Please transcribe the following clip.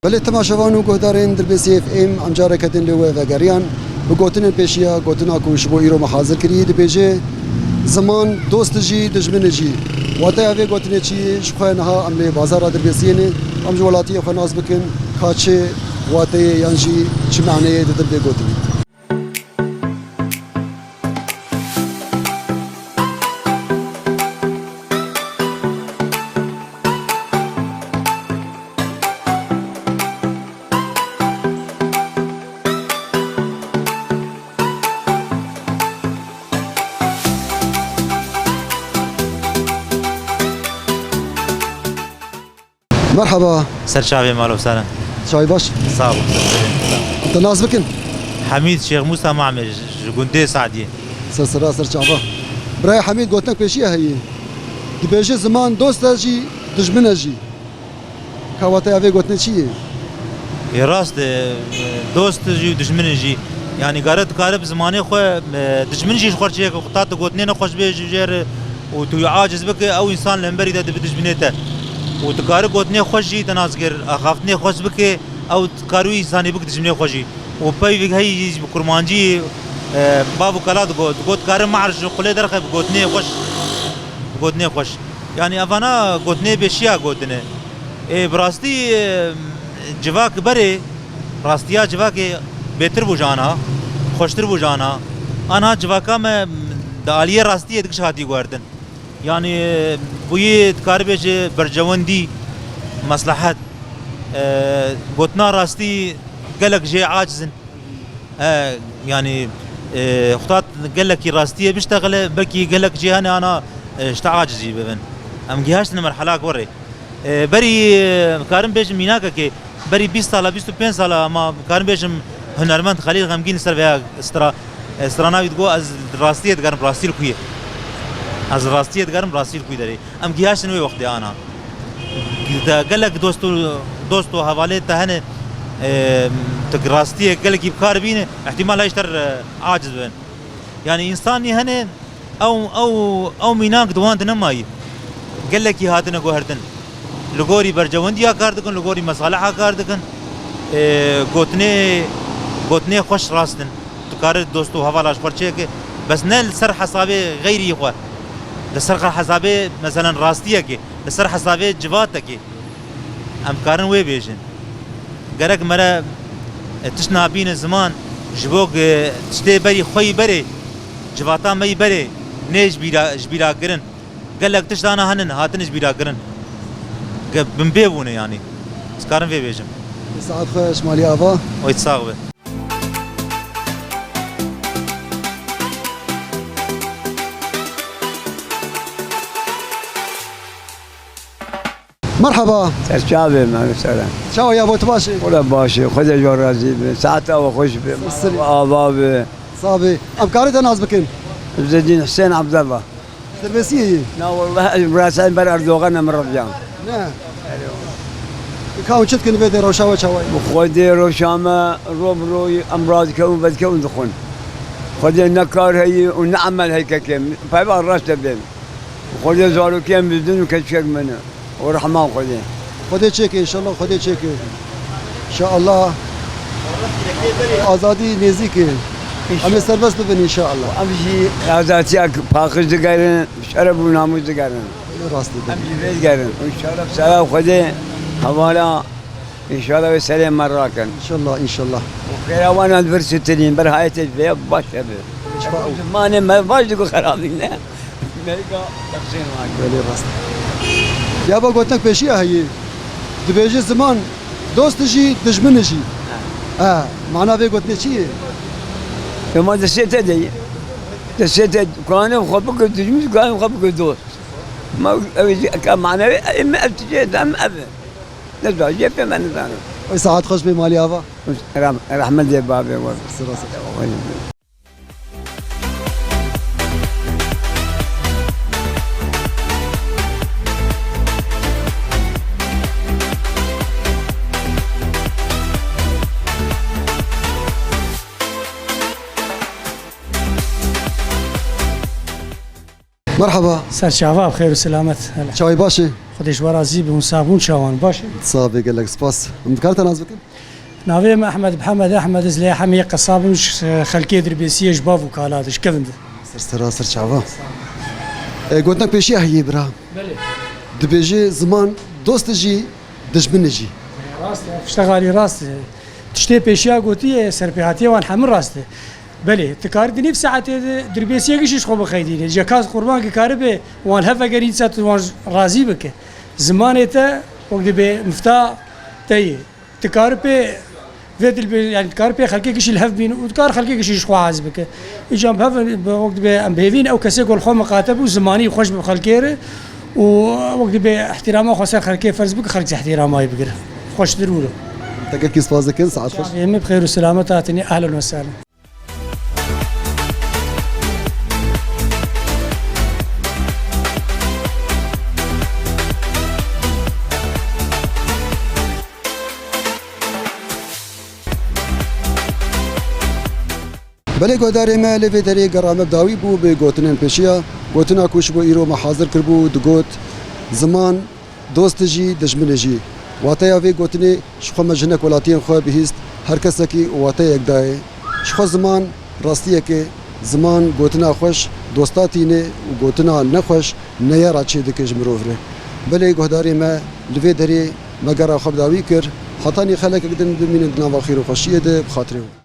بله تماشاوان و گهدارین در بسی اف ام ام جارکتن لوه و گریان بگوتن پیشیا گوتنا کوش بو ایرو محاضر کری دبیجه زمان دوست جی دشمن جی واتا اوی گوتنه چی شخواه نها ام لی بازار در بسینه ام جولاتی خو ناز بکن کاچه واتا یانجی چی معنی در بگوتنه مرحبا سرشاوي مالو وسهلا شاي باش صعب انت ناز بكن حميد شيخ موسى معمر جندي سعدي سر شعبا براي حميد قلت بيشي هي دبيجي زمان دوست جي دجمن جي كواتا افي قلت شي راست دوست جي دشمن جي يعني قارت قارب زماني خو دشمن جي خور شيء قطات قوتنين خوش بيجي جير وتو عاجز بك او انسان لمبري ده بدجمنته وتكاري قوتني خوشي تنازكر اخافتني خوش بك او تكاروي انساني بك دجمني خوشي وباي بك هي بكرمانجي بابو كلاد قوت كاري معرج قلي درخه قوتني خوش يعني افانا قوتني بشيا قوتني اي براستي جواك بري راستيا جواك بهتر بوجانا خوشتر بوجانا انا جواكا ما داليه راستي دك شادي گوردن يعني بوي تكاربج برجوندي مصلحات قوتنا راستي قالك جي عاجزن يعني خطات قالك راستي بيشتغل بكي قالك جي انا اشتا عاجزي ببن ام جهاش مرحله وري بري كارم بيج ميناكا كي بري 20 سال 25 سال ما كارم بيج هنرمند خليل غمگين سر ويا استراناوي تقو از راستي تقارن راستي الكويه از راستی ادگارم راستی کوی داری ام گیاش نوی وقتی آنا قالك دوستو حواله تهنه تك راستی قالك يبكار بينه احتمال يشتر عاجز بين يعني انسان هنه او ميناك دوان نماي قالك هاتنا گوهردن لغوري برجونديا کار دکن لغوري مصالحه کار دکن گوتنه خوش راستن تكار دوستو حوالاش پرچه که بس نل سر حسابه غيري خو لسر حسابه مثلا راستيه كي لسر حسابه جواتك كي امكارن وي بيجن غرق مرا تشنا بين زمان جبوك تشتي بري خوي بري جواتا مي بري نيج بيرا قرن قال لك تشتانا هنن هاتنج بيرا قرن بنبيبونه يعني سكارن في بيجن سعد خوش مالي افا ويتصاغبه مرحبا سرچاوي ما سلام شاو يا ابو تباشي ولا باشي خذ جور رازي ساعته وخش بابا صافي افكاري ناز بكن عز الدين حسين عبد الله تربسيه لا والله براسان بر اردوغان من رجال نعم كاو شت كن بيدر وشاوي شاوي خذ روشامه روي امراض كون بد كون دخون خذ النكار هي ونعمل هيك كم فبقى الراس تبين خذ زارو كم بدون كشك منه ورحمن خذي خذي تشيكي ان شاء الله خذي تشيكي ان شاء الله آزادی نزدیکه همه سربست ببین ان شاء الله امشي آزادیک پاکش دگرن شرف و ناموس دگرن راستی امشي بیش گرن و شرف سلام خودی حوالا ان شاء الله سلام مراکن ان شاء الله ان شاء الله خیروان ادورسیتین بر حیات بیا باشه مانه ما باش دگو خرابی نه میگا تقسیم ولی راست یا با گوتنک پیشی هایی دبیجی زمان دوستشی دشمنشی معناه به گوتنی چیه ما دسته دی دسته کانه خوب که دشمن کانه خوب که دوست ما که معناه اما ابتجاه دم ابد نزاجی به من دارم و ساعت خوش به مالی آوا رحمت دی بابی و مرحبا سر شعباب خير وسلامت شاوي باشي خودش ورازی به اون صابون شوان باشه صافي قال لك سباس مذكرت ناس بك ناویم احمد محمد احمد از لی همی قصابش خلکی دربیسی جباف و کالاتش کفند سر شعبان قلت لك بيشي هي برا دبيجي زمان دوست جي دشمن جي راست اشتغالي راست تشتي بيشيا قوتي سربيهاتي وان حمل راسته بله تكار دي نفس ساعات دربيسيه كيش خو بخيدين جكاز قربان كي كاربه وان هفا غرين سات وان راضي بك زمانته وقت به مفتاح تي تكاربه فيدل يعني تكاربه خلكي كيش الهف بين وتكار خلكي كيش خو عازبك اجام هفا وقت به ام بيفين او كسي قول خو مقاتب وزماني خوش بخلكيره ووقت به احترامه خاصه خلكي فرز بك خلك احترامه يبقى خوش ضروري تقول كيس فازك ساعات خوش يمي بخير وسلامه تعطيني اهلا وسهلا بله گوداری ما لوی دری گرامه داوی بو به گوتنن پیشیا گوتنا کوش بو ایرو ما حاضر کربو دگوت زمان دوست جی دشمن جی واتیا وی گوتنی شخو مجنک ولاتین خو بهست هر کس کی واتیا یک دای شخو زمان راستیه که زمان گوتنا خوش دوستاتی نه و گوتنا نخوش نه یارا چه دکش مروفره بله گوداری ما لوی دری مگر خو داوی کر خطانی خلک قدن من دنا و خیر و خوشیه ده بخاطره